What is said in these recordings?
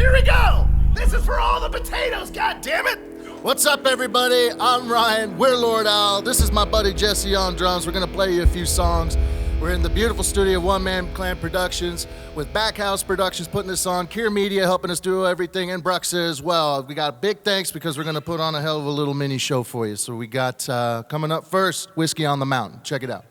Here we go! This is for all the potatoes, goddammit! What's up, everybody? I'm Ryan. We're Lord Owl. This is my buddy Jesse on drums. We're gonna play you a few songs. We're in the beautiful studio, One Man Clan Productions, with Backhouse Productions putting this on, Kier Media helping us do everything, and Bruxa as well. We got big thanks because we're gonna put on a hell of a little mini show for you. So we got coming up first, Whiskey on the Mountain. Check it out.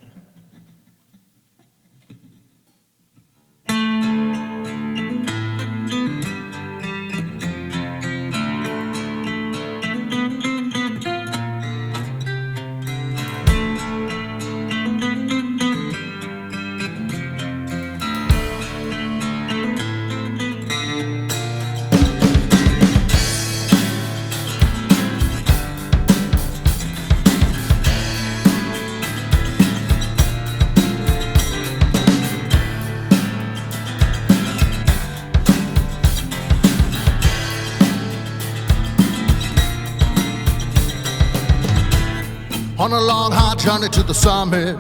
On a long, hard journey to the summit,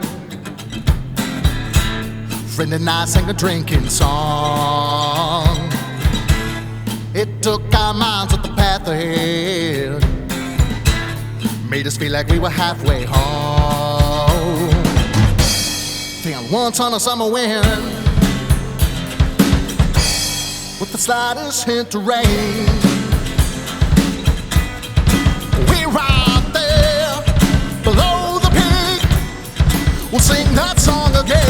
friend and I sang a drinking song. It took our minds up the path ahead, made us feel like we were halfway home. Feeling once on a summer wind, with the slightest hint of rain. Below the peak, we'll sing that song again.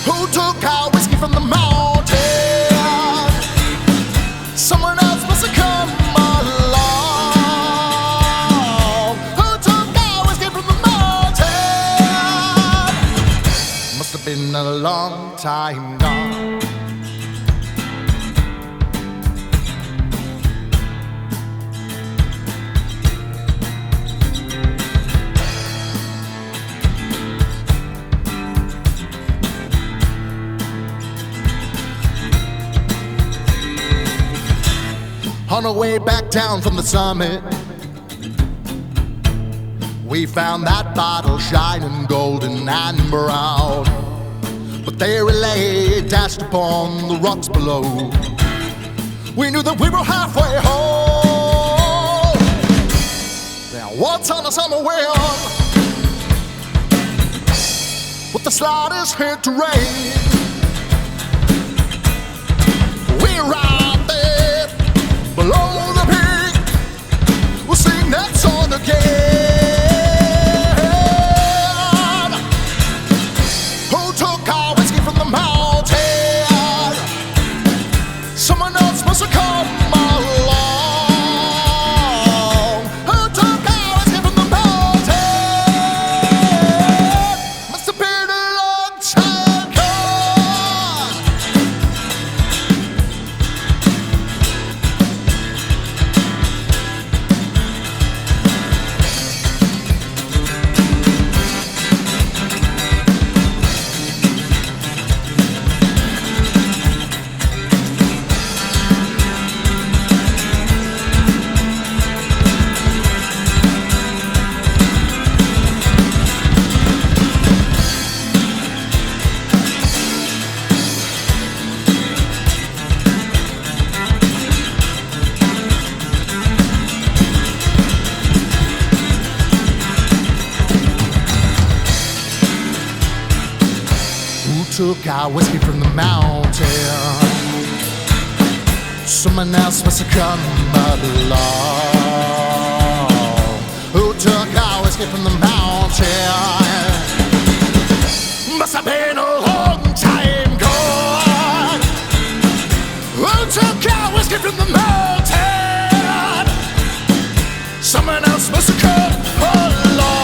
Who took our whiskey from the mountain? Someone else must have come along. Who took our whiskey from the mountain? Must have been a long time gone. On our way back down from the summit, we found that bottle shining golden and brown. But there it lay, dashed upon the rocks below. We knew that we were halfway home. Now once on a summer wind, with the slightest hint of rain, we right there below the peak, we'll sing that song again. Who took our whiskey from the mountain? Someone else must have come along. Who took our whiskey from the mountain? Must have been a long time gone. Took our whiskey from the mountain. Someone else must have come along. Who took our whiskey from the mountain? Must have been a long time gone. Who took our whiskey from the mountain? Someone else must have come along.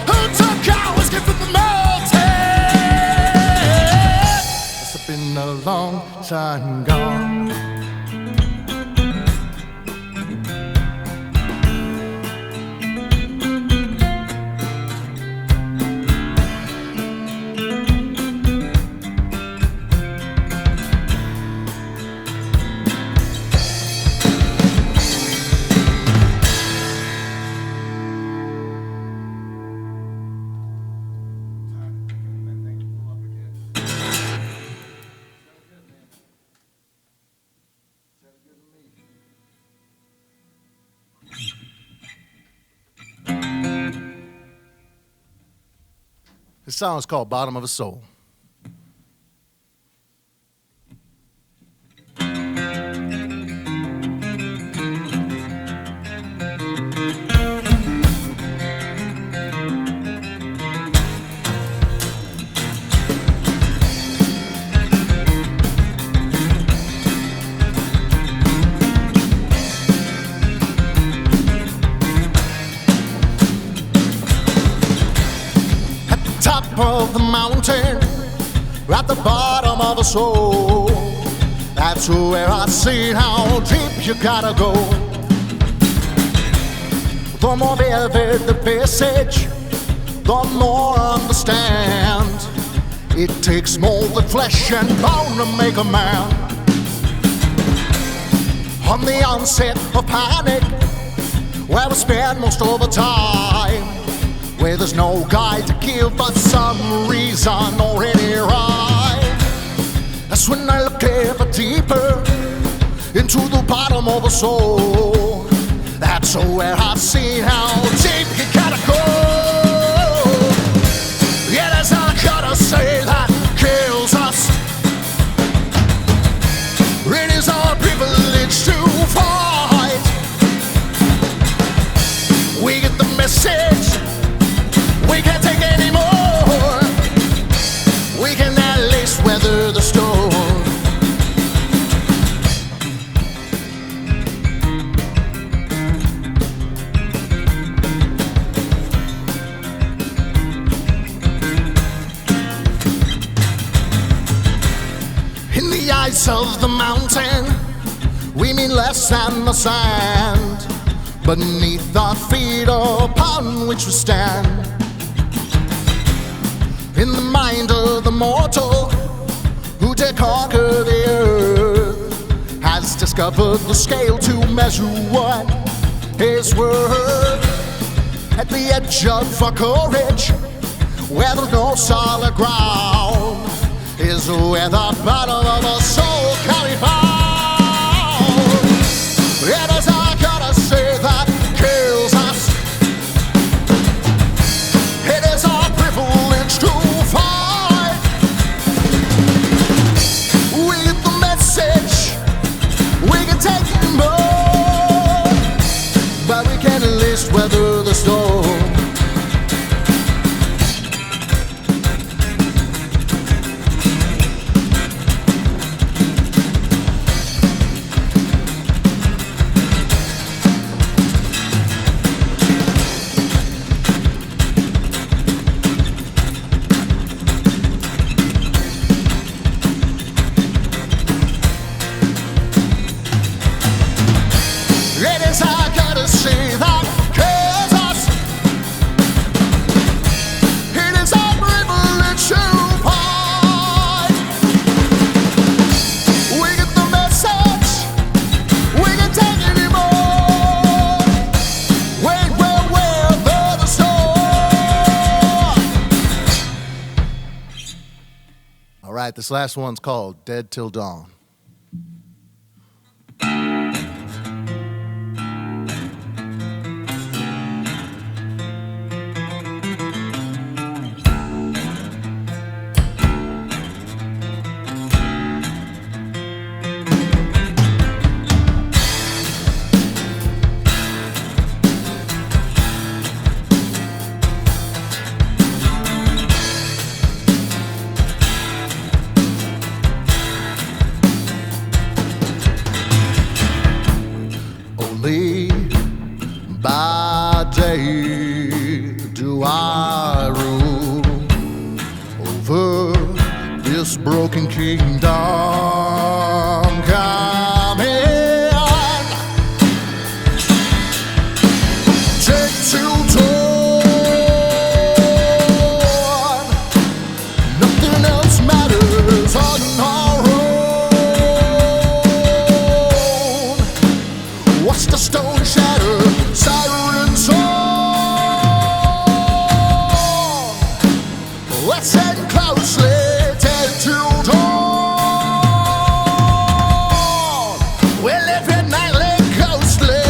Who took our whiskey from the mountain? Been a long time gone. This song is called Bottom of a Soul. Top of the mountain, at the bottom of a soul. That's where I've seen how deep you gotta go. The more vivid the passage, the more I understand. It takes more than flesh and bone to make a man. On the onset of panic, where we spend most of the time, where there's no guide to give us some reason or any rhyme. That's when I look ever deeper into the bottom of a soul. That's where I've seen how deep you gotta go. Yeah, that's all I gotta say that kills us. It is our privilege to fight. We get the message. We can't take any more. We can at least weather the storm. In the eyes of the mountain, we mean less than the sand beneath our feet upon which we stand. In the mind of the mortal who did conquer the earth, has discovered the scale to measure what is worth. At the edge of our courage, where there's no solid ground, is where the bottom of our soul can be found. It is I gotta say that kills us. It is our privilege to fight. We get the message. We can take more, but we can at least weather the storm. This last one's called Dead Till Dawn. By day do I rule over this broken kingdom. Come in, take till dawn. Nothing else matters on our own. Watch the stone shatter. Siren song. Let's head closely, dead till dawn. We're living nightly ghostly.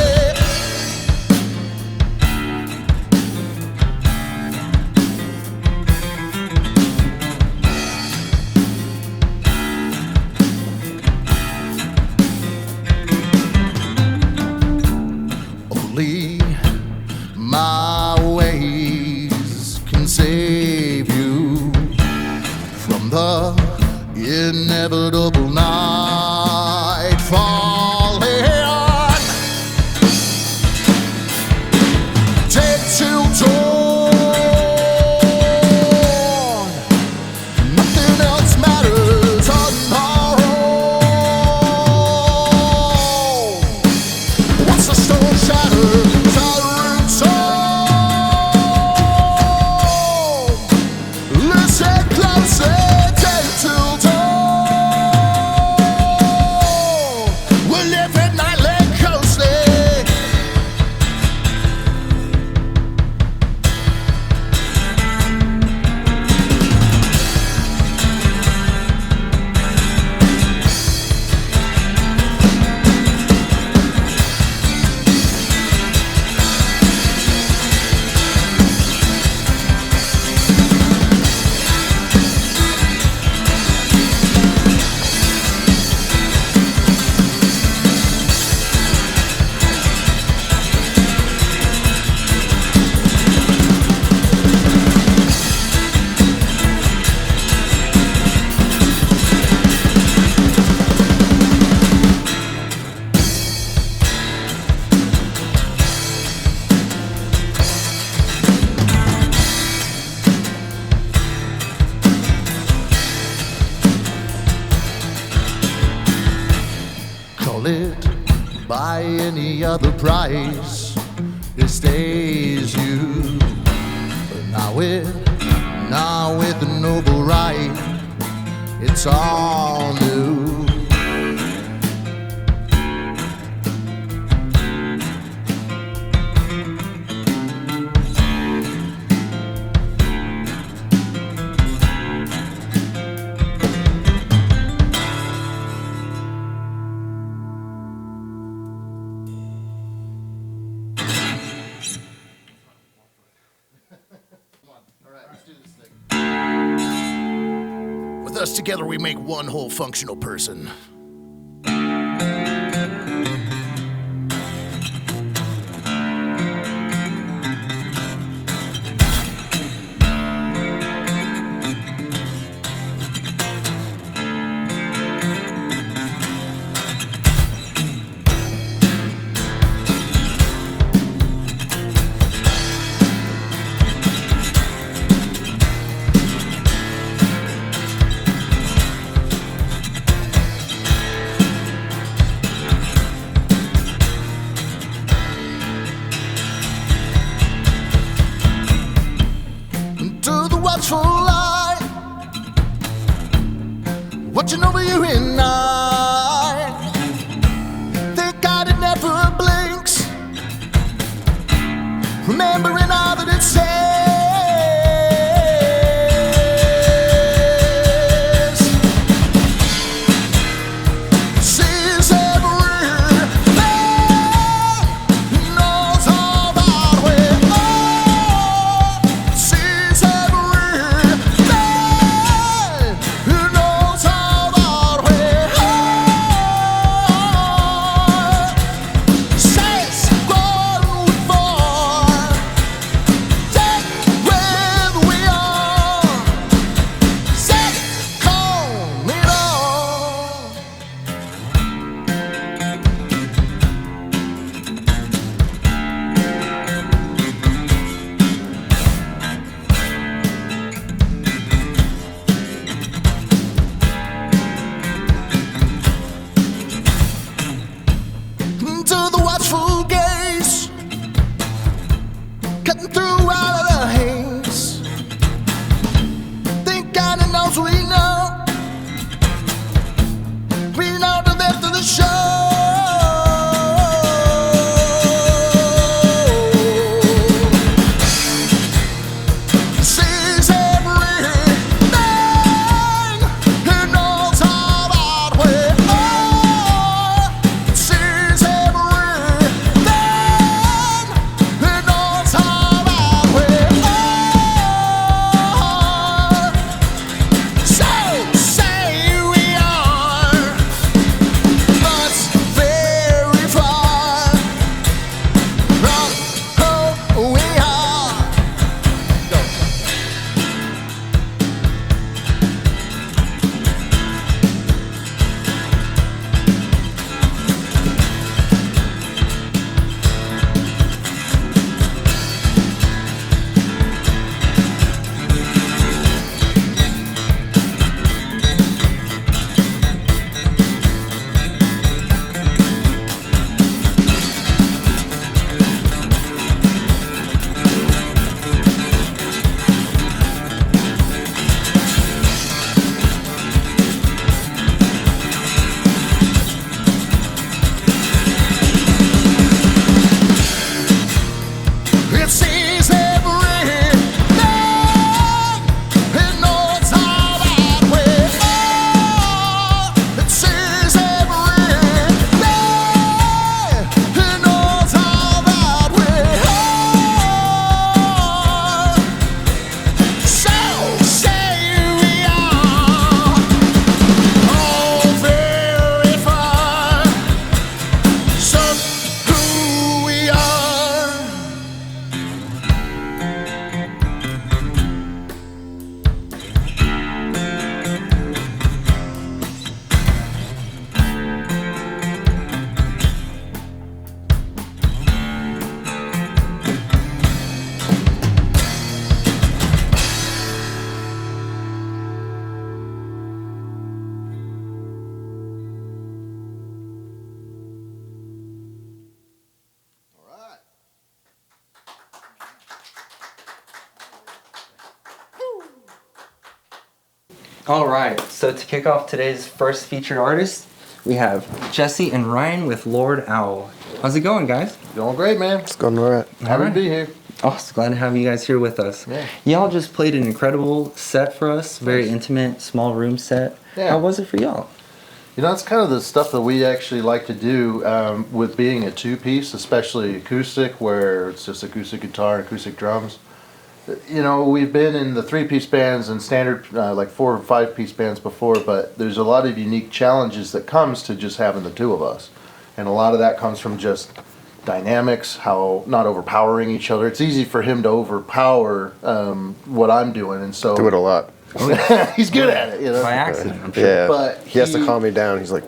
inevitable night falling. Take till dawn, nothing else matters on our own. Once the storm shatters, tyrant soul, listen closer, take till dawn. We live at night, let closely. Call it by any other price, it stays you. But now with the noble right, it's all new. With us together, we make one whole functional person. Watchful light, watching over you in night. Thank God it never blinks, remembering all that it says. Sees everything, knows all about where all. Sees everything, knows all about where all. Says going for All right, so to kick off today's first featured artist, we have Jesse and Ryan with Lord Owl. How's it going, guys? Going great, man. It's going all right. Happy to be here. Oh, so glad to have you guys here with us. Yeah. Y'all just played an incredible set for us, very intimate, small room set. Yeah. How was it for y'all? You know, it's kind of the stuff that we actually like to do with being a two-piece, especially acoustic, where it's just acoustic guitar, acoustic drums. You know, we've been in the three-piece bands and standard, like 4 or 5-piece bands before, but there's a lot of unique challenges that comes to just having the two of us. And a lot of that comes from just dynamics, how not overpowering each other. It's easy for him to overpower what I'm doing, and so... Do it a lot. He's good at it, you know. By accident, I'm sure. Yeah. But he has to calm me down. He's like,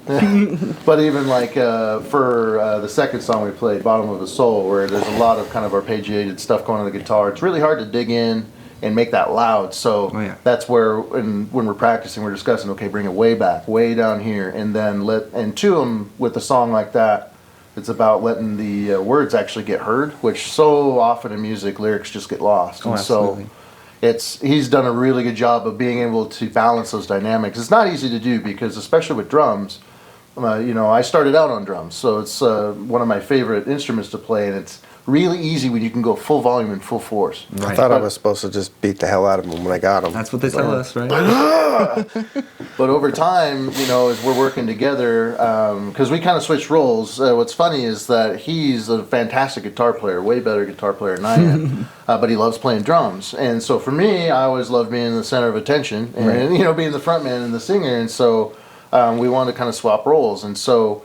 But even like for the second song we played, Bottom of the Soul, where there's a lot of kind of arpeggiated stuff going on the guitar, it's really hard to dig in and make that loud. So that's where when we're practicing, we're discussing, okay, bring it way back, way down here, and then to them with a song like that, it's about letting the words actually get heard, which so often in music, lyrics just get lost. Oh, and absolutely. so he's done a really good job of being able to balance those dynamics. It's not easy to do because, especially with drums, you know, I started out on drums, so it's one of my favorite instruments to play, and it's really easy when you can go full volume and full force. I thought I was supposed to just beat the hell out of him when I got him. That's what they tell us, right? But over time, you know, as we're working together, because we kind of switched roles, what's funny is that he's a fantastic guitar player, way better guitar player than I am, but he loves playing drums. And so for me, I always loved being the center of attention and, you know, being the front man and the singer. And so we wanted to kind of swap roles. And so,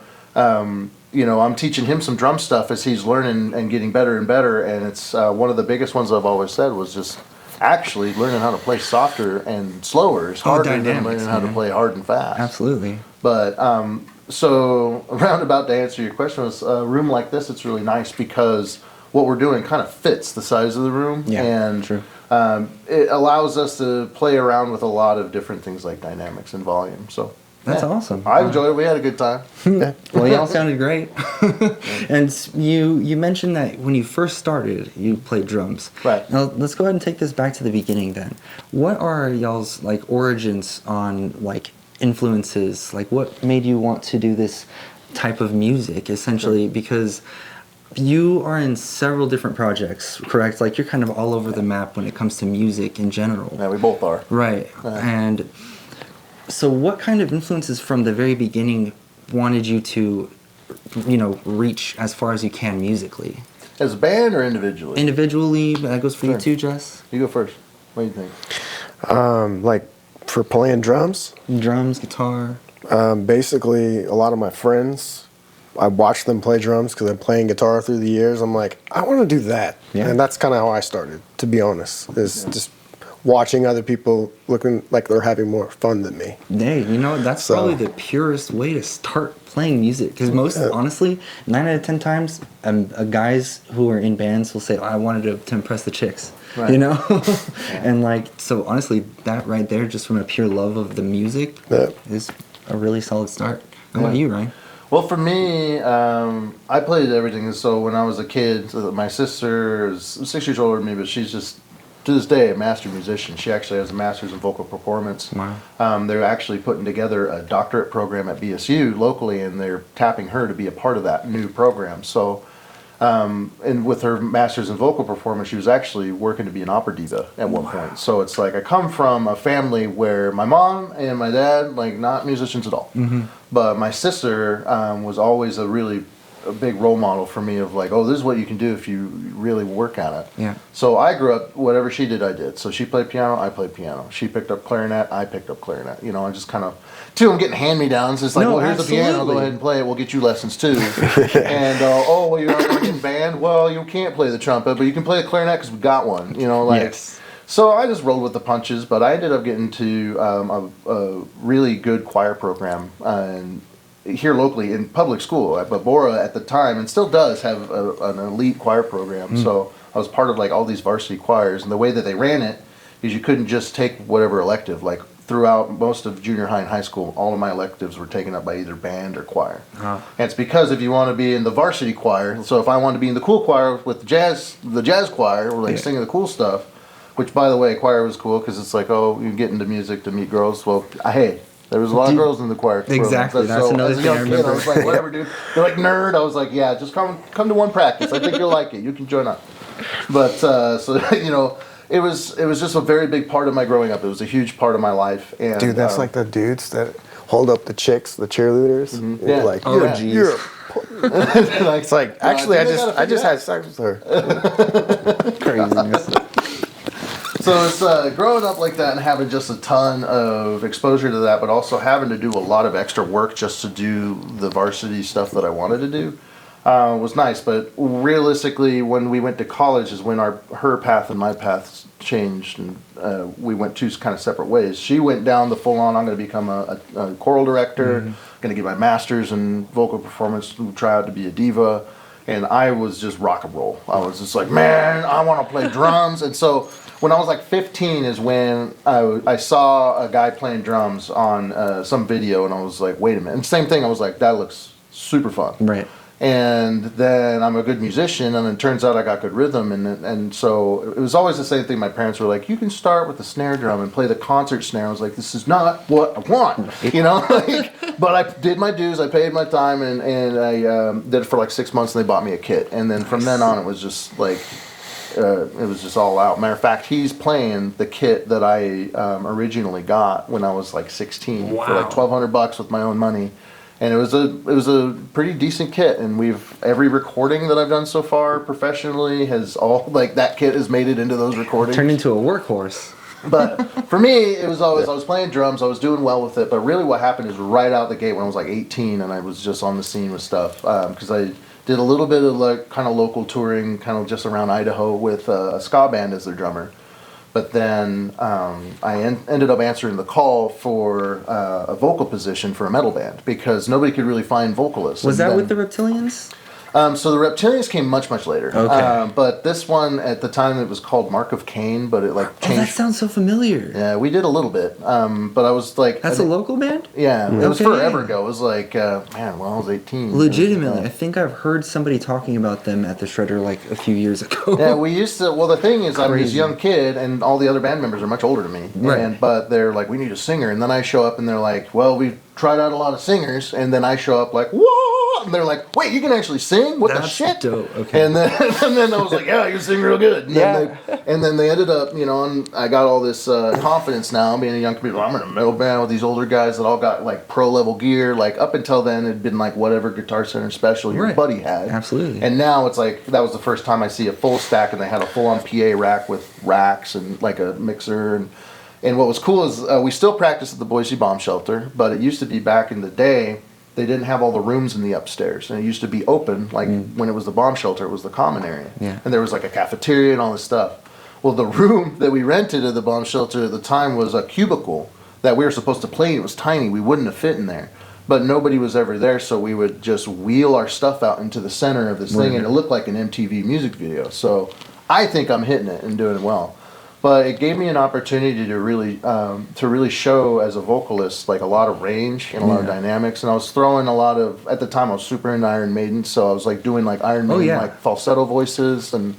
you know, I'm teaching him some drum stuff as he's learning and getting better and better. And it's one of the biggest ones I've always said was just actually learning how to play softer and slower is harder than learning how to play hard and fast. Absolutely. But so roundabout to answer your question was a room like this, it's really nice because what we're doing kind of fits the size of the room. Yeah, and true. It allows us to play around with a lot of different things like dynamics and volume. So That's awesome. I enjoyed it. We had a good time. Well, y'all sounded great. And you mentioned that when you first started, you played drums. Right. Now, let's go ahead and take this back to the beginning then. What are y'all's, like, origins on, like, influences? Like, what made you want to do this type of music, essentially? Because you are in several different projects, correct? Like, you're kind of all over the map when it comes to music in general. Yeah, we both are. Right. And so what kind of influences from the very beginning wanted you to, you know, reach as far as you can musically? As a band or individually? Individually, that goes for you Sure. too, Jess? You go first. What do you think? Like, for playing drums, Drums, guitar. basically, a lot of my friends, I watched them play drums because I'm playing guitar through the years. I'm like, I want to do that. Yeah. And that's kind of how I started, to be honest, is just watching other people looking like they're having more fun than me. Hey, you know, that's probably the purest way to start playing music. Because most, honestly, 9 out of 10 times, guys who are in bands will say, oh, I wanted to impress the chicks. Right. You know? And, like, so honestly, that right there, just from a pure love of the music, is a really solid start. How about you, Ryan? Well, for me, I played everything. So when I was a kid, my sister is 6 years older than me, but she's just, to this day, a master musician. She actually has a master's in vocal performance. Wow. They're actually putting together a doctorate program at BSU locally, and they're tapping her to be a part of that new program. So, and with her master's in vocal performance, she was actually working to be an opera diva at one point. So it's like I come from a family where my mom and my dad, like, not musicians at all. But my sister was always a big role model for me of like, oh, this is what you can do if you really work at it. Yeah. So I grew up, whatever she did, I did. So she played piano, I played piano. She picked up clarinet, I picked up clarinet. You know, I just kind of, two of them getting hand-me-downs. It's like, No, well, here's the piano, go ahead and play it. We'll get you lessons too. And, oh, well, you're not going to get in band? Well, you can't play the trumpet, but you can play the clarinet because we got one. You know, like. Yes. So I just rolled with the punches, but I ended up getting to a really good choir program and here locally in public school at Bora at the time, and still does have an elite choir program. So I was part of like all these varsity choirs, and the way that they ran it is you couldn't just take whatever elective. Like throughout most of junior high and high school, all of my electives were taken up by either band or choir. And it's because if you want to be in the varsity choir, so if I wanted to be in the cool choir with the jazz choir, or like singing the cool stuff, which, by the way, choir was cool because it's like, oh, you get into music to meet girls. Well, hey, there was a lot of girls in the choir. Exactly. That's another as a thing I young kid, remember. I was like, whatever, dude. They're like, nerd. I was like, yeah, just come to one practice. I think you'll like it. You can join up. But so it was just a very big part of my growing up. It was a huge part of my life. And Dude, that's like the dudes that hold up the chicks, the cheerleaders. Mm-hmm. Yeah. Like, Oh, you're, geez. you're it's like, actually, I just had sex with her. Craziness. So it's growing up like that and having just a ton of exposure to that, but also having to do a lot of extra work just to do the varsity stuff that I wanted to do was nice. But realistically, when we went to college is when her path and my paths changed, and we went two kind of separate ways. She went down the full-on, I'm going to become a choral director, going to get my master's in vocal performance, try out to be a diva. And I was just rock and roll. I was just like, man, I want to play drums. And so when I was like 15 is when I saw a guy playing drums on some video, and I was like, wait a minute. And same thing, I was like, that looks super fun. Right. And then I'm a good musician, and it turns out I got good rhythm, and so it was always the same thing. My parents were like, you can start with the snare drum and play the concert snare. I was like, this is not what I want, but I did my dues, I paid my time, and I did it for like 6 months, and they bought me a kit. And then from then on, it was just like, it was just all out. Matter of fact, he's playing the kit that I originally got when I was like 16 for like $1,200 with my own money. And it was a pretty decent kit, and every recording that I've done so far professionally has all like that kit has made it into those recordings. Turned into a workhorse. But for me, it was always I was playing drums, I was doing well with it. But really, what happened is right out the gate when I was like 18, and I was just on the scene with stuff because I did a little bit of like kind of local touring, kind of just around Idaho with a ska band as their drummer. But then I ended up answering the call for a vocal position for a metal band because nobody could really find vocalists. Was that with the Reptilians? So the Reptilians came much, much later. Okay. But this one, at the time, it was called Mark of Cain, but it like changed. Oh, that sounds so familiar. Yeah, we did a little bit. But I was like... That's a local band? Yeah, it was Okay. forever ago. It was like, man, when I was 18. Legitimately, I think I've heard somebody talking about them at the Shredder like a few years ago. Yeah, we used to... Well, the thing is, I'm this Crazy. young kid, and all the other band members are much older than me. Right. But they're like, we need a singer. And then I show up, and they're like, well, we've tried out a lot of singers. And then I show up like, whoa! And they're like, wait, you can actually sing? What the That's shit? dope. Okay. And then I was like, yeah, you sing real good. And then they ended up, and I got all this confidence now, being a young comedian. I'm in a metal band with these older guys that all got like pro level gear. Like up until then, it'd been like whatever Guitar Center special your buddy had. Absolutely. And now it's like, that was the first time I see a full stack, and they had a full on PA rack with racks and like a mixer. And what was cool is we still practice at the Boise Bomb Shelter, but it used to be back in the day, they didn't have all the rooms in the upstairs, and it used to be open. Like when it was the bomb shelter, it was the common area, and there was like a cafeteria and all this stuff. Well, the room that we rented at the bomb shelter at the time was a cubicle that we were supposed to play in. It was tiny; we wouldn't have fit in there, but nobody was ever there, so we would just wheel our stuff out into the center of this thing, and it looked like an MTV music video. So I think I'm hitting it and doing well. But it gave me an opportunity to really show as a vocalist like a lot of range and a lot of dynamics. And I was throwing a lot of, at the time I was super into Iron Maiden, so I was like doing like Iron Maiden like falsetto voices. And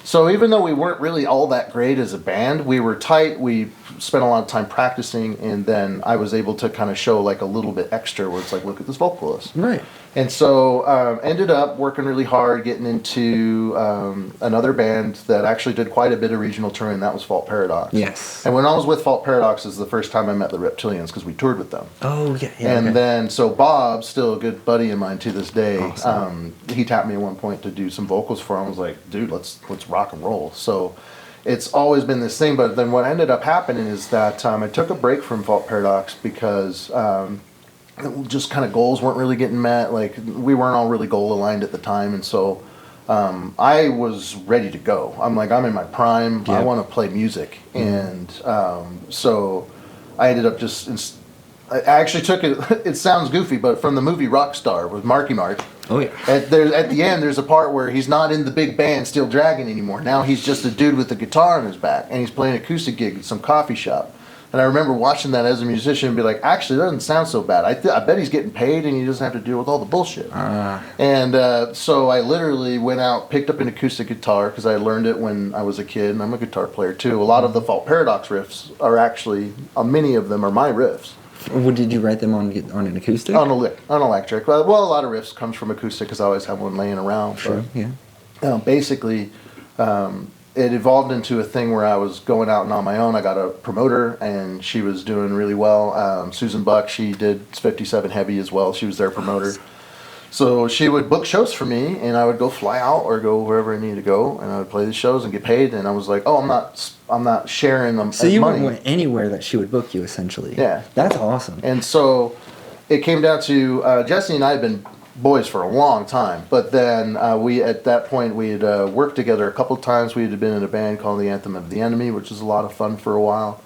so even though we weren't really all that great as a band, we were tight. We spent a lot of time practicing, and then I was able to kind of show like a little bit extra where it's like, look at this vocalist. Right. And so ended up working really hard, getting into another band that actually did quite a bit of regional touring. That was Fault Paradox. Yes. And when I was with Fault Paradox is the first time I met the Reptilians because we toured with them. Oh, yeah. And then, so Bob, still a good buddy of mine to this day, Awesome. he tapped me at one point to do some vocals for him. I was like, dude, let's rock and roll. So it's always been this thing. But then what ended up happening is that I took a break from Fault Paradox because just kind of goals weren't really getting met. Like we weren't all really goal aligned at the time, and so I was ready to go. I'm like, I'm in my prime. I want to play music, and so I ended up just. I actually took it. It sounds goofy, but from the movie Rockstar with Marky Mark. Oh yeah. At the end, there's a part where he's not in the big band Steel Dragon anymore. Now he's just a dude with a guitar on his back, and he's playing acoustic gig at some coffee shop. And I remember watching that as a musician and be like, actually, it doesn't sound so bad. I bet he's getting paid and he doesn't have to deal with all the bullshit. And so I literally went out, picked up an acoustic guitar because I learned it when I was a kid, and I'm a guitar player too. A lot of the Fault Paradox riffs are actually, many of them are my riffs. What did you write them on an acoustic? On electric. Well, a lot of riffs comes from acoustic because I always have one laying around. Sure, yeah. Basically, it evolved into a thing where I was going out and on my own. I got a promoter, and she was doing really well. Susan Buck, she did 57 Heavy as well. She was their promoter. So she would book shows for me, and I would go fly out or go wherever I needed to go, and I would play the shows and get paid. And I was like, oh, I'm not sharing them. So you money. went anywhere that she would book you, essentially. Yeah, that's awesome. And so it came down to Jesse and I had been boys for a long time, but then we at that point we had worked together a couple of times. We had been in a band called the Anthem of the Enemy, which was a lot of fun for a while.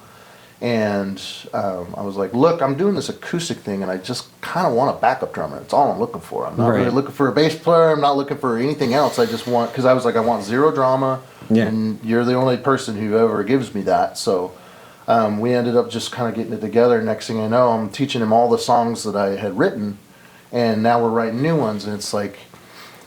And I was like, look, I'm doing this acoustic thing, and I just kind of want a backup drummer. That's all I'm looking for. I'm not really looking for a bass player. I'm not looking for anything else. I just want, because I was like, I want zero drama, and you're the only person who ever gives me that. So we ended up just kind of getting it together. Next thing I know, I'm teaching him all the songs that I had written, and now we're writing new ones. And it's like,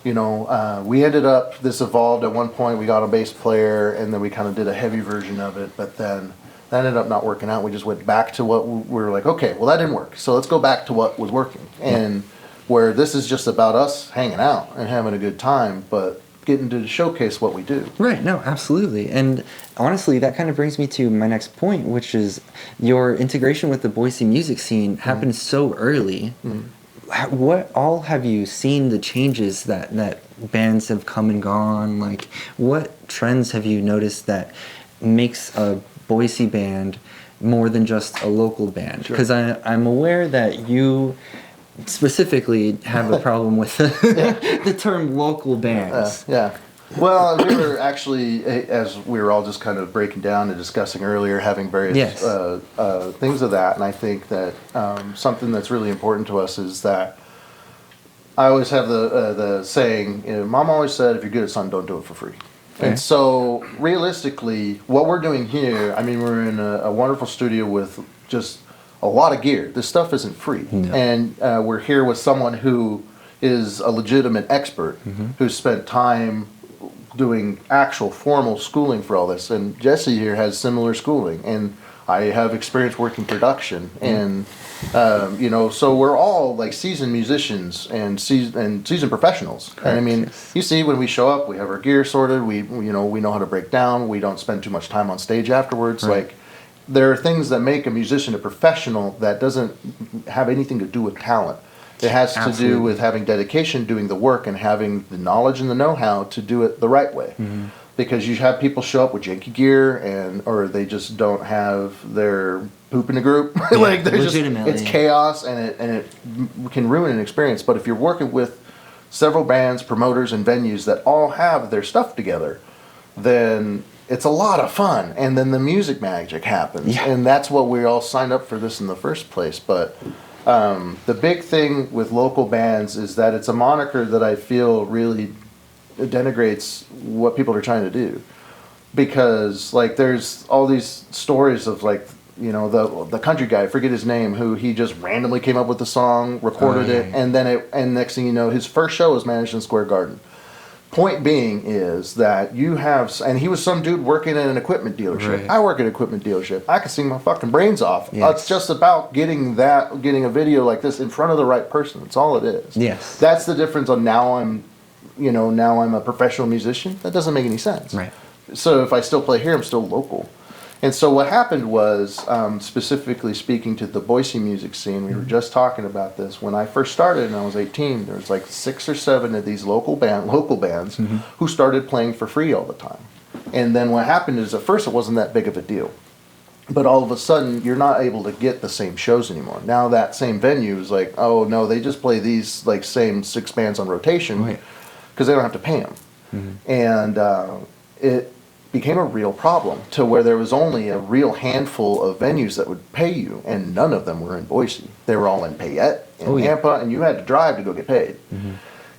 we ended up, this evolved at one point. We got a bass player, and then we kind of did a heavy version of it, but then that ended up not working out. We just went back to what we were like, okay, well, that didn't work. So let's go back to what was working. And where this is just about us hanging out and having a good time, but getting to showcase what we do. Right, no, absolutely. And honestly, that kind of brings me to my next point, which is your integration with the Boise music scene happened so early. What all have you seen the changes that bands have come and gone? Like, what trends have you noticed that makes a Boise band more than just a local band? Because I'm aware that you specifically have a problem with the term local bands. Well, we were actually, as we were all just kind of breaking down and discussing earlier, having various things of that, and I think that something that's really important to us is that I always have the saying, Mom always said, if you're good at something, don't do it for free. And so, realistically, what we're doing here, I mean, we're in a wonderful studio with just a lot of gear. This stuff isn't free. No. And we're here with someone who is a legitimate expert, who's spent time doing actual formal schooling for all this. And Jesse here has similar schooling, and I have experience working production. And, so we're all like seasoned musicians and seasoned professionals. Correct. And I mean, you see when we show up, we have our gear sorted, we know how to break down, we don't spend too much time on stage afterwards. Right. Like, there are things that make a musician a professional that doesn't have anything to do with talent. It has to do with having dedication, doing the work, and having the knowledge and the know-how to do it the right way. Because you have people show up with janky gear, or they just don't have their poop in the group. Like, they're just, it's chaos, and it can ruin an experience. But if you're working with several bands, promoters, and venues that all have their stuff together, then it's a lot of fun. And then the music magic happens. And that's what we all signed up for this in the first place. But the big thing with local bands is that it's a moniker that I feel really denigrates what people are trying to do, because like there's all these stories of like the country guy, I forget his name, who he just randomly came up with the song, recorded it, and then next thing you know, his first show was Madison Square Garden. Point being is that you have, and he was some dude working at an equipment dealership. I work at an equipment dealership. I can sing my fucking brains off. It's just about getting a video like this in front of the right person. That's all it is. Yes. That's the difference on now I'm a professional musician. That doesn't make any sense. Right. So if I still play here, I'm still local. And so what happened was, specifically speaking to the Boise music scene, we were just talking about this. When I first started and I was 18, there was like 6 or 7 of these local bands who started playing for free all the time. And then what happened is, at first it wasn't that big of a deal. But all of a sudden, you're not able to get the same shows anymore. Now that same venue is like, oh no, they just play these like same 6 bands on rotation because they don't have to pay them. And it became a real problem to where there was only a real handful of venues that would pay you, and none of them were in Boise. They were all in Payette and Nampa, and you had to drive to go get paid.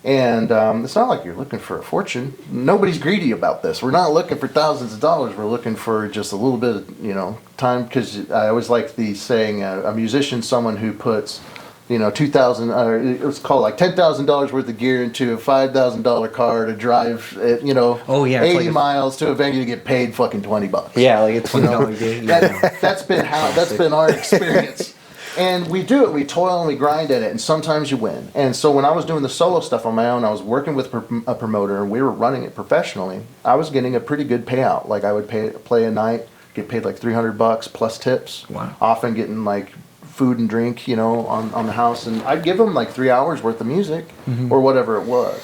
And it's not like you're looking for a fortune. Nobody's greedy about this. We're not looking for thousands of dollars. We're looking for just a little bit of, time. Because I always like the saying, a musician's someone who puts, $2,000, it's called like $10,000 worth of gear into a $5,000 car to drive, 80 miles to a venue to get paid fucking $20. Yeah, like a $20 gig. That's been our experience. And we do it. We toil and we grind at it, and sometimes you win. And so when I was doing the solo stuff on my own, I was working with a promoter, and we were running it professionally. I was getting a pretty good payout. Like I would play a night, get paid like $300 plus tips. Wow. Often getting like food and drink, on the house, and I'd give them like 3 hours worth of music or whatever it was.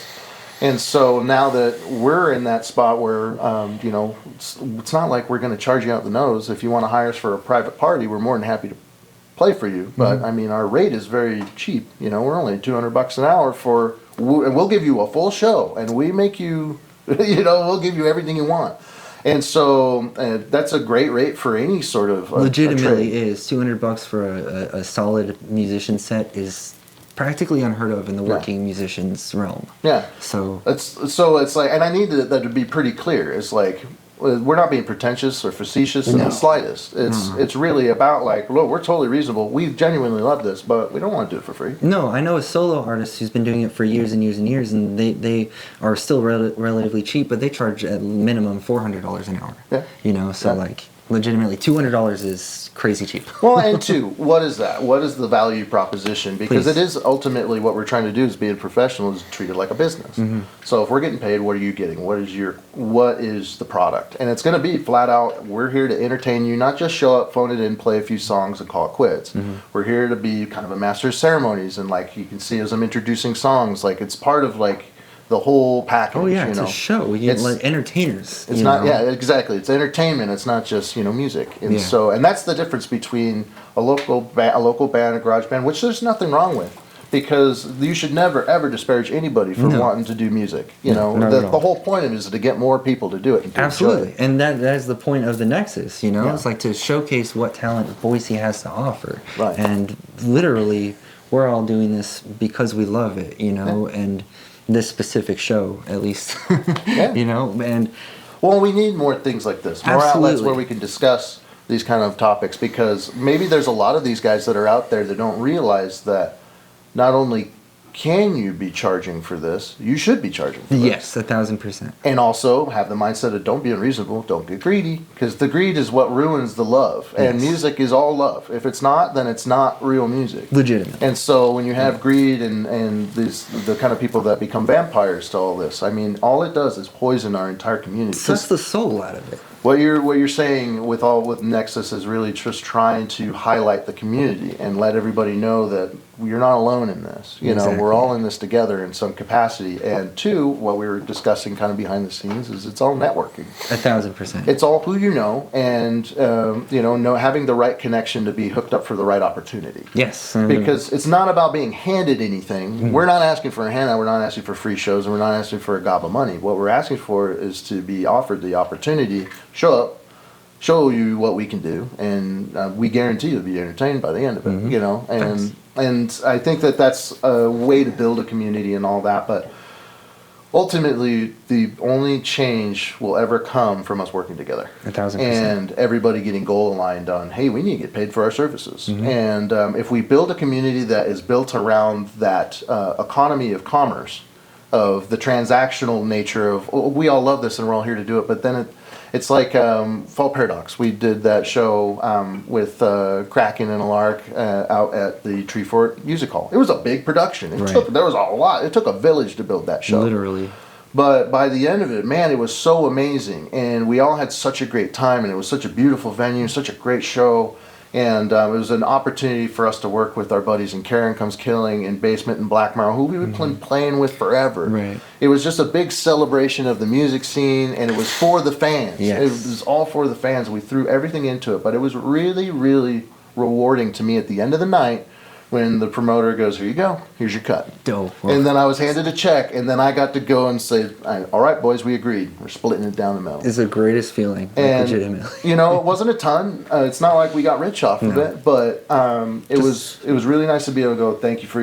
And so now that we're in that spot where, it's not like we're going to charge you out the nose. If you want to hire us for a private party, we're more than happy to play for you. But I mean, our rate is very cheap. We're only $200 an hour and we'll give you a full show, and we make you, we'll give you everything you want. And so that's a great rate for any sort of legitimately is $200 for a solid musician set is practically unheard of in the working musician's realm. Yeah. So it's like, and I need that to be pretty clear. It's like, we're not being pretentious or facetious in the slightest. It's really about like, look, we're totally reasonable. We genuinely love this, but we don't want to do it for free. No, I know a solo artist who's been doing it for years and years and years, and they are still relatively cheap, but they charge at minimum $400 an hour. Yeah. So like legitimately $200 is crazy cheap. Well, and two, what is that? What is the value proposition? Because it is ultimately what we're trying to do is be a professional, is treat it like a business. So if we're getting paid, what are you getting? What is the product? And it's going to be flat out, we're here to entertain you, not just show up, phone it in, play a few songs and call it quits. We're here to be kind of a master of ceremonies, and like you can see as I'm introducing songs, like it's part of like the whole package. Oh yeah, it's a show. We get like entertainers. It's not. Yeah, exactly. It's entertainment. It's not just music. And so, and that's the difference between a local band, a garage band, which there's nothing wrong with, because you should never ever disparage anybody for wanting to do music. The whole point of it is to get more people to do it. And to absolutely, enjoy it. and that is the point of the Nexus. It's like to showcase what talent Boise has to offer. Right. And literally, we're all doing this because we love it. And this specific show, at least. And well, we need more things like this, more outlets where we can discuss these kind of topics, because maybe there's a lot of these guys that are out there that don't realize that not only can you be charging for this, you should be charging for this. Yes, 1,000%. And also have the mindset of don't be unreasonable, don't get greedy, because the greed is what ruins the love. And music is all love. If it's not, then it's not real music. Legitimate. And so when you have greed and the kind of people that become vampires to all this, I mean, all it does is poison our entire community. Sucks the soul out of it. What you're saying with Nexus is really just trying to highlight the community and let everybody know that you're not alone in this. Exactly. We're all in this together in some capacity. And two, what we were discussing kind of behind the scenes is it's all networking. 1,000%. It's all who you know, and having the right connection to be hooked up for the right opportunity. Yes. Because it's not about being handed anything. We're not asking for a handout. We're not asking for free shows, and we're not asking for a gob of money. What we're asking for is to be offered the opportunity. Show up, show you what we can do, and we guarantee you'll be entertained by the end of it. And I think that's a way to build a community and all that. But ultimately, the only change will ever come from us working together. 1,000%. And everybody getting goal aligned on, hey, we need to get paid for our services. And if we build a community that is built around that economy of commerce, of the transactional nature of, we all love this and we're all here to do it, but then it's like Fall Paradox. We did that show with Kraken and Alark out at the Tree Fort Music Hall. It was a big production. There was a lot. It took a village to build that show. Literally. But by the end of it, man, it was so amazing. And we all had such a great time, and it was such a beautiful venue, such a great show. And it was an opportunity for us to work with our buddies in Karen Comes Killing and Basement and Black Marrow, who we would been playing with forever. Right. It was just a big celebration of the music scene, and it was for the fans. Yes. It was all for the fans. We threw everything into it, but it was really, really rewarding to me at the end of the night when the promoter goes, "Here you go, here's your cut." Dope. And then I was handed a check, and then I got to go and say, "All right, boys, we agreed. We're splitting it down the middle." It's the greatest feeling, like, And legitimately. you know, it wasn't a ton. It's not like we got rich off of it, but it was really nice to be able to go. Thank you for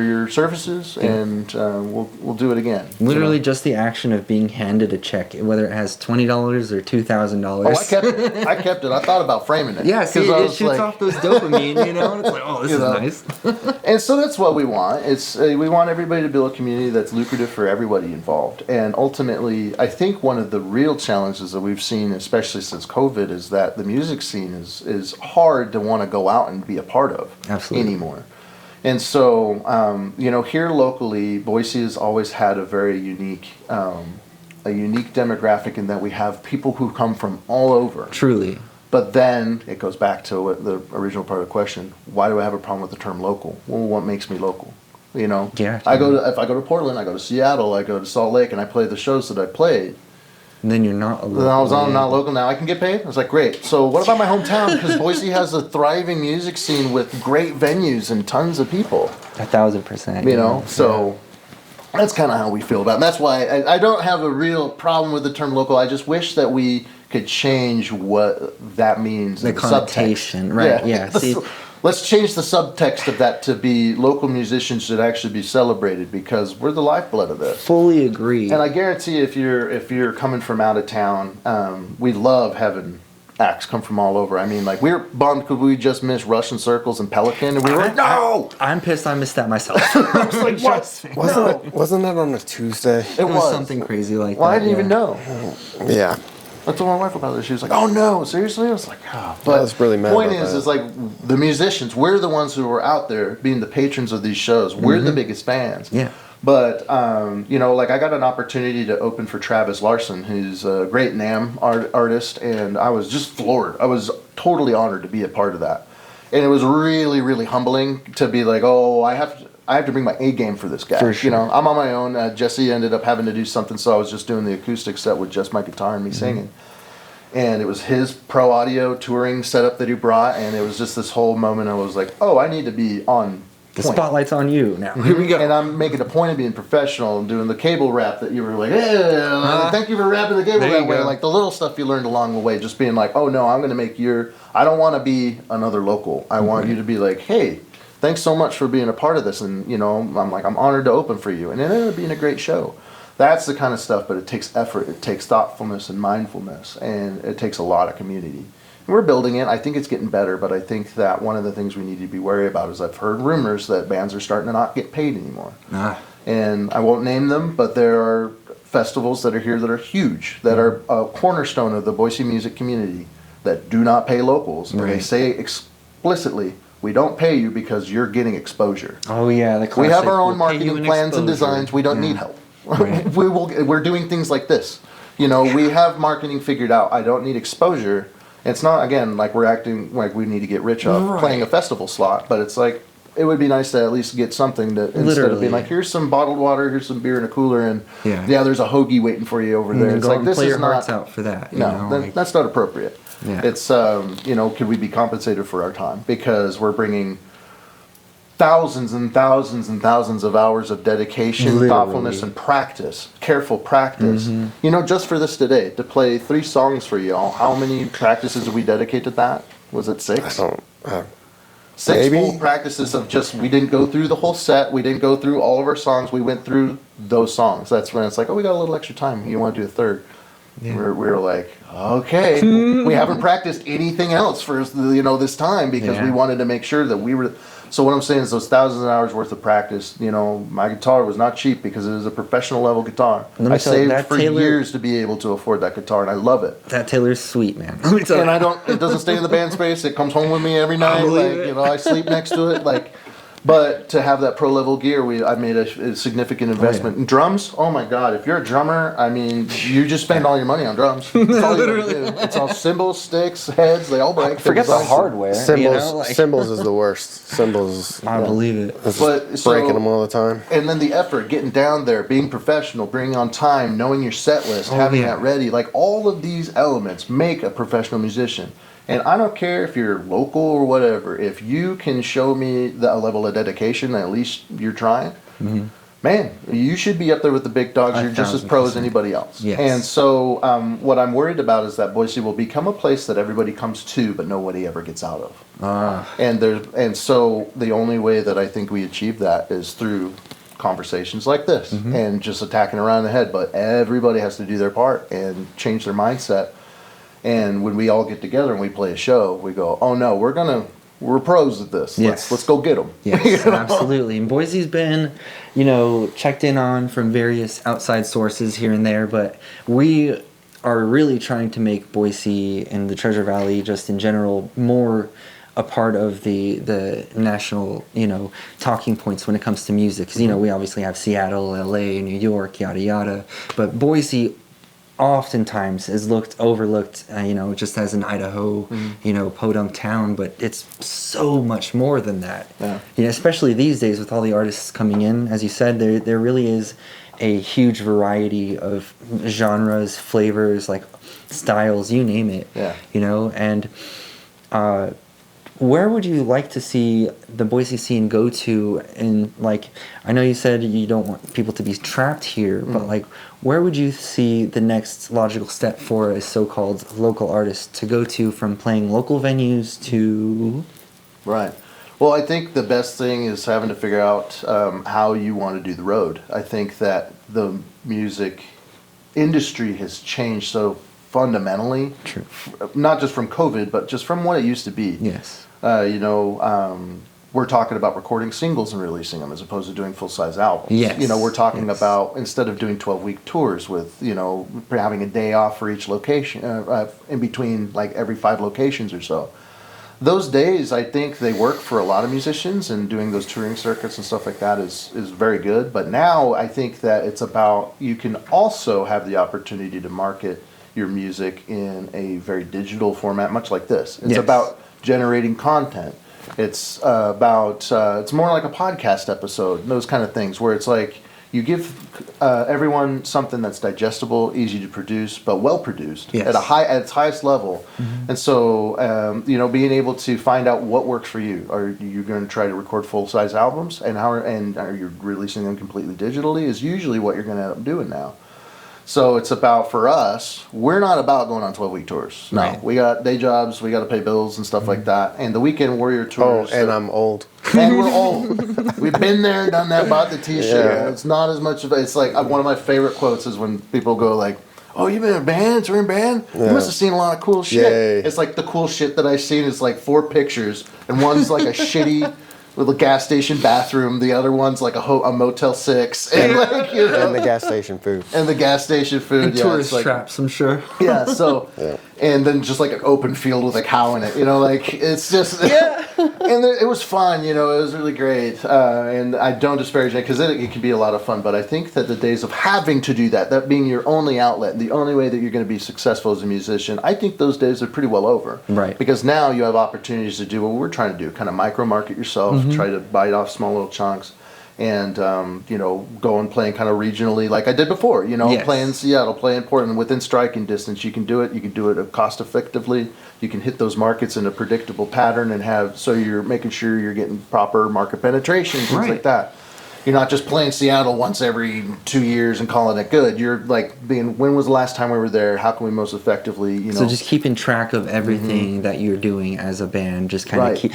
your services, and we'll do it again. Literally, You know? just the action of being handed a check, whether it has $20 or $2,000. Oh, I kept it. I kept it. I thought about framing it. Yeah, see, I it was shoots like- off those dopamine, you know? And it's like, oh, this You is know. nice. And so that's what we want. It's we want everybody to build a community that's lucrative for everybody involved. And ultimately, I think one of the real challenges that we've seen, especially since COVID, is that the music scene is hard to want to go out and be a part of Absolutely. anymore. And so, you know, here locally, Boise has always had a very unique demographic in that we have people who come from all over. Truly. But then it goes back to what the original part of the question: why do I have a problem with the term local? Well, what makes me local? You know, Yeah. if I go to Portland, I go to Seattle, I go to Salt Lake, and I play the shows that I played. And then you're not a Then I was local. not local. Now I can get paid. I was like, great. So what about my hometown? Because Boise has a thriving music scene with great venues and tons of people. 1,000%. You know, so that's kind of how we feel about it. And that's why I don't have a real problem with the term local. I just wish that we could change what that means. The in connotation, subtext. right, yeah, see- Let's change the subtext of that to be local musicians should actually be celebrated because we're the lifeblood of this. Fully agree. And I guarantee if you're coming from out of town, we love having acts come from all over. I mean, like, we were bummed because we just missed Russian Circles and Pelican, and we were like, no! I'm pissed I missed that myself. I was like, what? Wasn't that on a Tuesday? It was something crazy like Well, that. I didn't even yeah. know. Yeah. I told my wife about it. She was like, "Oh no, seriously?" I was like, "Oh." But I was really mad point about is, that. is like the musicians. We're the ones who are out there being the patrons of these shows. We're the biggest fans. Yeah. But you know, like I got an opportunity to open for Travis Larson, who's a great NAMM artist, and I was just floored. I was totally honored to be a part of that, and it was really, really humbling to be like, "Oh, I have to bring my A game for this guy." For sure. You know, I'm on my own. Jesse ended up having to do something, so I was just doing the acoustic set with just my guitar and me singing. And it was his pro audio touring setup that he brought, and it was just this whole moment. I was like, "Oh, I need to be on The point." spotlight's on you now. Here we go. And I'm making a point of being professional and doing the cable rap that you were like, "Hey, thank you for rapping the cable There that you way." go. Like the little stuff you learned along the way, just being like, "Oh no, I'm going to make I don't want to be another local. I want you to be like, hey, thanks so much for being a part of this." And you know, I'm honored to open for you, and it ended up being a great show. That's the kind of stuff, but it takes effort, it takes thoughtfulness and mindfulness, and it takes a lot of community. And we're building it. I think it's getting better, but I think that one of the things we need to be wary about is I've heard rumors that bands are starting to not get paid anymore. Ah. And I won't name them, but there are festivals that are here that are huge, that are a cornerstone of the Boise music community that do not pay locals. And they Right. say explicitly, "We don't pay you because you're getting exposure." Oh, yeah. The We have classic, our own we'll pay you marketing in plans and exposure. designs. We don't Yeah. need help. Right. We're doing things like this. You know, we have marketing figured out. I don't need exposure. It's not, again, like we're acting like we need to get rich off Right. playing a festival slot, but it's like, it would be nice to at least get something that instead of Literally. being like, here's some bottled water, here's some beer in a cooler, and Yeah. there's a hoagie waiting for you over there. And It's go like, out and this play is your not, hearts out for that. You no, know, that- like- that's not appropriate. Yeah. It's, you know, could we be compensated for our time? Because we're bringing thousands and thousands and thousands of hours of dedication, Literally. thoughtfulness, and practice, careful practice. Mm-hmm. You know, just for this today, to play 3 songs for y'all, how many practices did we dedicate to that? Was it 6? I don't. 6 maybe. full practices of just, we didn't go through the whole set, we didn't go through all of our songs, we went through those songs. That's when it's like, oh, we got a little extra time, you want to do a third. Yeah. We're like, okay, we haven't practiced anything else for this time because we Yeah. wanted to make sure that we were. So what I'm saying is those thousands of hours worth of practice. You know, my guitar was not cheap because it is a professional level guitar. Let me I tell you, saved that for Taylor- years to be able to afford that guitar, and I love it. That Taylor's sweet, man. Let me tell And you. I don't. It doesn't stay in the band space. It comes home with me every night. believe Like it. I sleep next to it. Like, but to have that pro level gear, I made a significant investment. And drums. Oh my God! If you're a drummer, I mean, you just spend all your money on drums. That's all you gotta do. It's all cymbals, sticks, heads. They all break. Forget the They're designed- hardware. Cymbals, You know, like, cymbals is the worst. Cymbals. I believe it. It's But just so- breaking them all the time. And then the effort, getting down there, being professional, being on time, knowing your set list, having yeah. that ready, like all of these elements make a professional musician. And I don't care if you're local or whatever. If you can show me a level of dedication, at least you're trying. Man, you should be up there with the big dogs. You're just as pro as anybody else. Yes. And so what I'm worried about is that Boise will become a place that everybody comes to, but nobody ever gets out of. And so the only way that I think we achieve that is through conversations like this and just attacking around the head. But everybody has to do their part and change their mindset. And when we all get together and we play a show, we go, oh no, we're pros at this. Yes. Let's go get them. Yes, absolutely. And Boise's been, checked in on from various outside sources here and there, but we are really trying to make Boise and the Treasure Valley, just in general, more a part of the national, talking points when it comes to music. Because, we obviously have Seattle, LA, New York, yada yada, but Boise oftentimes is overlooked, just as an Idaho, podunk town, but it's so much more than that. Yeah. Especially these days with all the artists coming in, as you said, there really is a huge variety of genres, flavors, like styles, you name it. Yeah. And where would you like to see the Boise scene go to? And I know you said you don't want people to be trapped here, but where would you see the next logical step for a so-called local artist to go to, from playing local venues to? Right. Well, I think the best thing is having to figure out how you want to do the road. I think that the music industry has changed so fundamentally. True. Not just from COVID, but just from what it used to be. Yes. We're talking about recording singles and releasing them as opposed to doing full-size albums. Yes. We're talking about, instead of doing 12-week tours with, having a day off for each location, in between every 5 locations or so. Those days, I think they work for a lot of musicians, and doing those touring circuits and stuff like that is very good. But now I think that it's about, you can also have the opportunity to market your music in a very digital format, much like this. It's about generating content. It's it's more like a podcast episode, those kind of things, where it's you give everyone something that's digestible, easy to produce, but well produced at its highest level. And so being able to find out what works for you. Are you going to try to record full size albums, and are you releasing them completely digitally? Is usually what you're going to end up doing now. So it's about, for us, we're not about going on 12-week tours. No, Right. We got day jobs, we got to pay bills and stuff like that. And the Weekend Warrior tours. Oh, and I'm old. And we're old. We've been there and done that, bought the T-shirt. Yeah. It's not as much of it's one of my favorite quotes is when people go oh, you've been in a band, touring band? You must have seen a lot of cool shit. Yay. It's the cool shit that I've seen is 4 pictures, and one's a shitty with a gas station bathroom. The other one's a Motel 6, and And the gas station food. and the gas station food. And tourist traps, I'm sure. Yeah, so, and then just an open field with a cow in it, it's just, and it was fun, it was really great, and I don't disparage it, because it can be a lot of fun, but I think that the days of having to do that being your only outlet, the only way that you're going to be successful as a musician, I think those days are pretty well over. Right. Because now you have opportunities to do what we're trying to do, kind of micro-market yourself, try to bite off small little chunks, and go and playing kind of regionally like I did before. Play in Seattle, play in Portland, within striking distance. You can do it. You can do it cost effectively. You can hit those markets in a predictable pattern and so you're making sure you're getting proper market penetration, things like that. You're not just playing Seattle once every 2 years and calling it good. You're when was the last time we were there? How can we most effectively, So just keeping track of everything that you're doing as a band, just kind of keep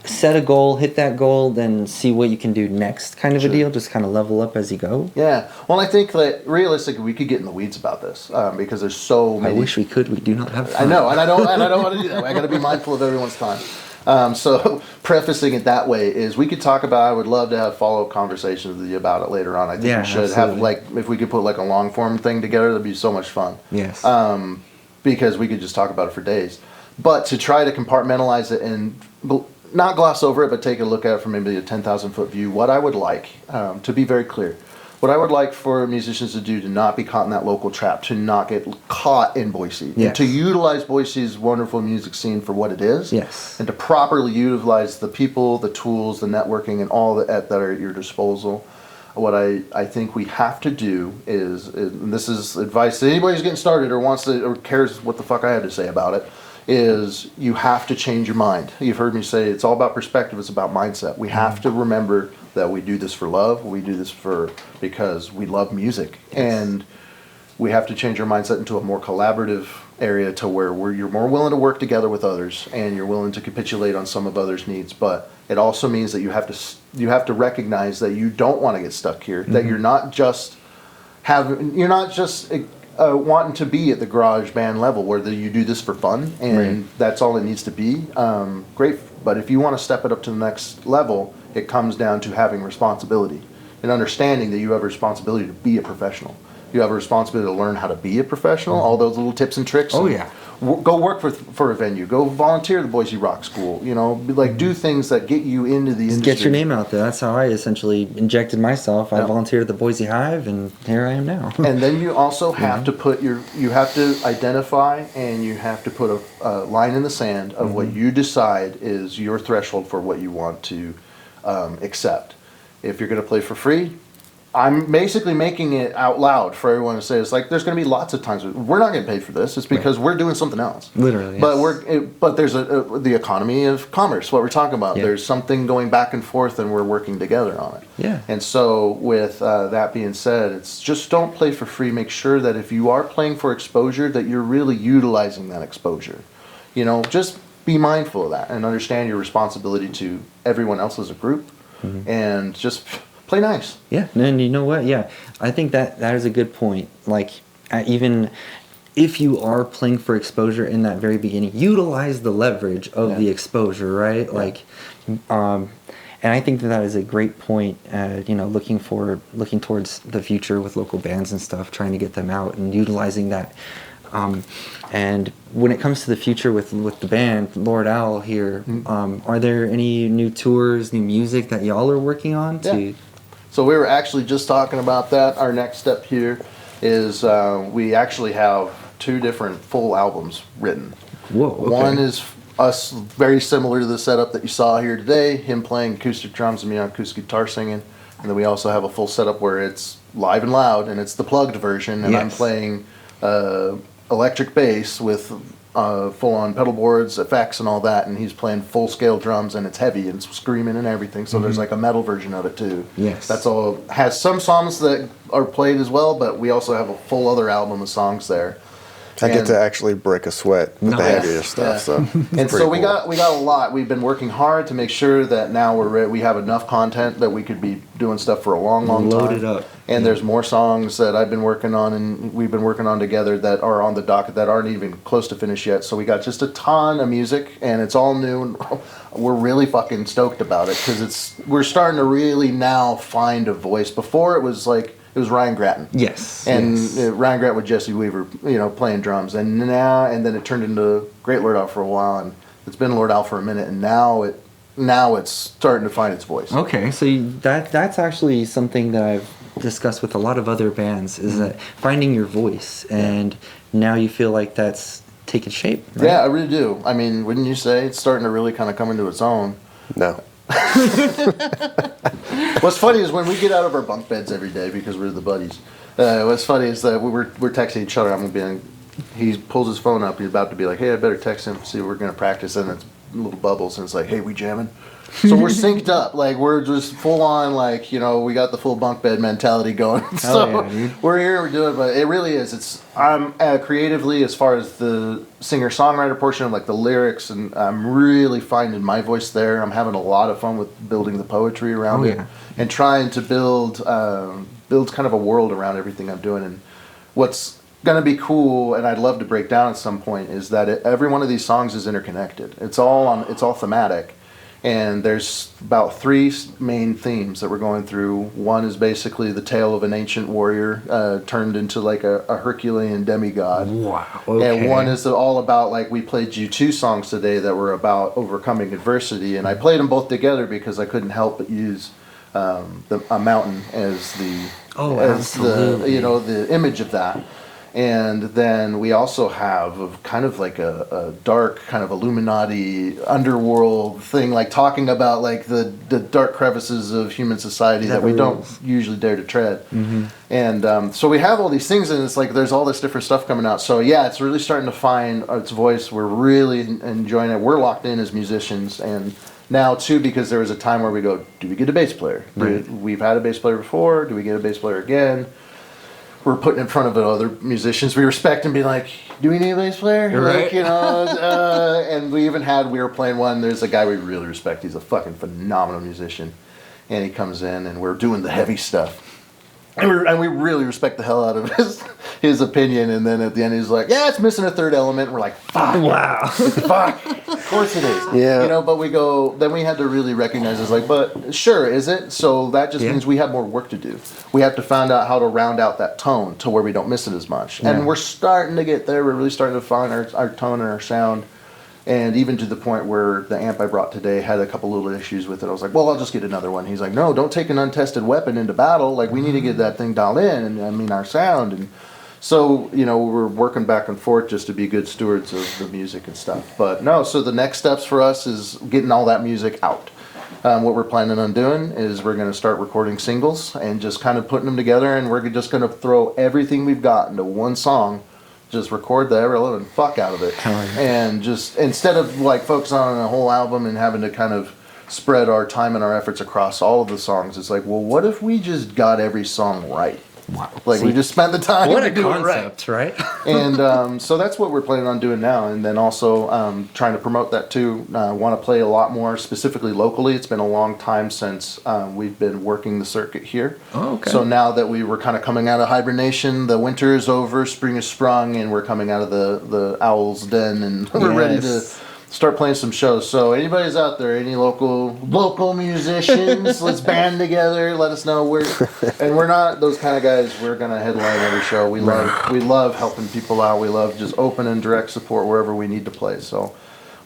set a goal, hit that goal, then see what you can do next, kind of a deal. Just kind of level up as you go. Yeah. Well, I think that realistically we could get in the weeds about this because there's so many. I wish we could. We do not have time. I know, and I don't want to do that. I got to be mindful of everyone's time. So prefacing it that way is we could talk about. I would love to have follow-up conversations with you about it later on. I think we should have if we could put a long form thing together, that'd be so much fun. Yes. Because we could just talk about it for days. But to try to compartmentalize it and not gloss over it, but take a look at it from maybe a 10,000 foot view. What I would like, to be very clear, what I would like for musicians to do to not be caught in that local trap, to not get caught in Boise, and to utilize Boise's wonderful music scene for what it is, and to properly utilize the people, the tools, the networking, and all that are at your disposal. What I think we have to do is, and this is advice to anybody who's getting started or wants to or cares what the fuck I have to say about it, is you have to change your mind. You've heard me say it's all about perspective. It's about mindset. We have to remember that we do this for love. We do this because we love music, and we have to change our mindset into a more collaborative area to where you're more willing to work together with others, and you're willing to capitulate on some of others' needs. But it also means that you have to recognize that you don't want to get stuck here. That you're not just wanting to be at the garage band level where you do this for fun and that's all it needs to be. Great, but if you want to step it up to the next level, it comes down to having responsibility and understanding that you have a responsibility to be a professional. You have a responsibility to learn how to be a professional, all those little tips and tricks. Oh, yeah. Go work for a venue. Go volunteer at the Boise Rock School. Do things that get you into the industry. Get your name out there. That's how I essentially injected myself. I volunteered at the Boise Hive, and here I am now. And then you also have to you have to identify, and you have to put a line in the sand of what you decide is your threshold for what you want to accept. If you're going to play for free, I'm basically making it out loud for everyone to say. It's like there's going to be lots of times we're not getting paid for this. It's because we're doing something else. Literally, but but there's the economy of commerce. What we're talking about. Yeah. There's something going back and forth, and we're working together on it. Yeah. And so with that being said, it's just don't play for free. Make sure that if you are playing for exposure, that you're really utilizing that exposure. Just be mindful of that and understand your responsibility to everyone else as a group, and just play nice. Yeah, and you know what? Yeah, I think that is a good point. Like, even if you are playing for exposure in that very beginning, utilize the leverage of the exposure, right? Yeah. Like, and I think that is a great point. Looking towards the future with local bands and stuff, trying to get them out and utilizing that. And when it comes to the future with the band, Lord Owl here, are there any new tours, new music that y'all are working on? So we were actually just talking about that. Our next step here is we actually have 2 different full albums written. Whoa, okay. One is us very similar to the setup that you saw here today, him playing acoustic drums and me on acoustic guitar singing. And then we also have a full setup where it's live and loud, and it's the plugged version, and I'm playing electric bass with full-on pedal boards, effects, and all that, and he's playing full-scale drums, and it's heavy and it's screaming and everything. So there's like a metal version of it too. Yes, that's all. Has some songs that are played as well, but we also have a full other album of songs there. I get to actually break a sweat with the heavier stuff. So and so we got a lot. We've been working hard to make sure that now we have enough content that we could be doing stuff for a long time. Loaded up. And there's more songs that I've been working on, and we've been working on together that are on the docket that aren't even close to finish yet. So we got just a ton of music, and it's all new, and we're really fucking stoked about it because we're starting to really now find a voice. Before it was Ryan Grattan. Yes. And Ryan Grattan with Jesse Weaver, playing drums. And then it turned into Great Lord Owl for a while, and it's been Lord Owl for a minute, and now it's starting to find its voice. Okay, so that's actually something that I've discussed with a lot of other bands, is that finding your voice, and now you feel like that's taking shape, right? Yeah, I really do. I mean, wouldn't you say it's starting to really kind of come into its own? No. What's funny is when we get out of our bunk beds every day because we're the buddies. What's funny is that we're texting each other. He pulls his phone up. He's about to be like, "Hey, I better text him. See, we're gonna practice." And it's little bubbles, and it's like, "Hey, we jamming?" So we're synced up. Like we're just full on. Like we got the full bunk bed mentality going. So we're here. We're doing it. But it really is. I'm creatively, as far as the singer-songwriter portion of like the lyrics, and I'm really finding my voice there. I'm having a lot of fun with building the poetry around it and trying to build kind of a world around everything I'm doing. And what's going to be cool, and I'd love to break down at some point, is that every one of these songs is interconnected. It's all thematic. And there's about 3 main themes that we're going through. One is basically the tale of an ancient warrior turned into like a Herculean demigod. Wow. Okay. And one is all about, like, we played you 2 songs today that were about overcoming adversity. And I played them both together because I couldn't help but use a mountain as the absolutely. the image of that. And then we also have kind of like a dark kind of Illuminati underworld thing, like talking about like the dark crevices of human society that we don't usually dare to tread. And so we have all these things, and it's like there's all this different stuff coming out. So yeah, it's really starting to find its voice. We're really enjoying it. We're locked in as musicians, and now too, because there was a time where we go, do we get a bass player? We've had a bass player before. Do we get a bass player again? We're putting in front of other musicians we respect and being like, do we need a bass player? Right. Like, and we were playing one, there's a guy we really respect. He's a fucking phenomenal musician. And he comes in and we're doing the heavy stuff. And we really respect the hell out of his opinion. And then at the end he's like, yeah, it's missing a third element. And we're like, fuck. Wow. Fuck. Of course it is. Yeah. But then we had to really recognize it's like, but sure, is it? So that just means we have more work to do. We have to find out how to round out that tone to where we don't miss it as much. Yeah. And we're starting to get there. We're really starting to find our tone and our sound. And even to the point where the amp I brought today had a couple little issues with it. I was like, well, I'll just get another one. He's like, no, don't take an untested weapon into battle. Like, we need to get that thing dialed in, and I mean, our sound. And so, we're working back and forth just to be good stewards of the music and stuff. But no, so the next steps for us is getting all that music out. What we're planning on doing is we're going to start recording singles and just kind of putting them together, and we're just going to throw everything we've got into one song. Just record the irrelevant fuck out of it, and just instead of like focusing on a whole album and having to kind of spread our time and our efforts across all of the songs, it's like, well, what if we just got every song right? Wow. Like, we just spent the time What to a do concept, it right? right? And so that's what we're planning on doing now, and then also trying to promote that too. Want to play a lot more specifically locally. It's been a long time since we've been working the circuit here. Oh, okay. So now that we were kind of coming out of hibernation, the winter is over, spring is sprung, and we're coming out of the owl's den, and we're ready to start playing some shows. So anybody's out there, any local musicians, let's band together. Let us know. We're not those kind of guys. We're gonna headline every show. We love helping people out. We love just open and direct support wherever we need to play. So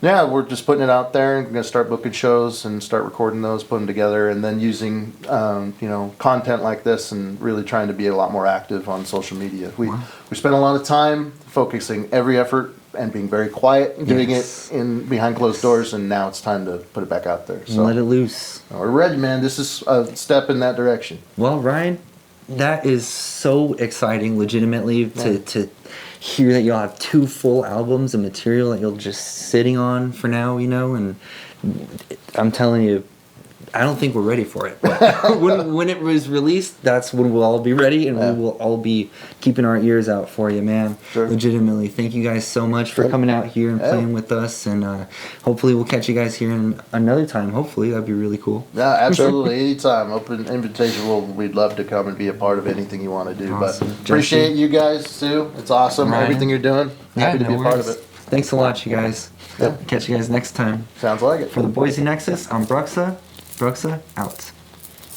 yeah, we're just putting it out there, and we're gonna start booking shows and start recording those, put them together, and then using content like this and really trying to be a lot more active on social media. We spend a lot of time focusing every effort and being very quiet, doing it in behind closed doors, and now it's time to put it back out there. So let it loose. We're ready, man. This is a step in that direction. Well, Ryan, that is so exciting, legitimately, to hear that you'll have 2 full albums of material that you're just sitting on for now, and I'm telling you, I don't think we're ready for it. But when it was released, that's when we'll all be ready, and we will all be keeping our ears out for you, man. Sure. Legitimately, thank you guys so much for coming out here and playing with us, and hopefully we'll catch you guys here in another time. Hopefully, that'd be really cool. Yeah, absolutely. Anytime. Open invitation. We'd love to come and be a part of anything you want to do. Awesome. But appreciate you guys, too. It's awesome. Ryan. Everything you're doing. Happy to be a part of it. Thanks a lot, you guys. Catch you guys next time. Sounds like it. For the Boise Nexus, I'm Bruxa. Bruxa, out.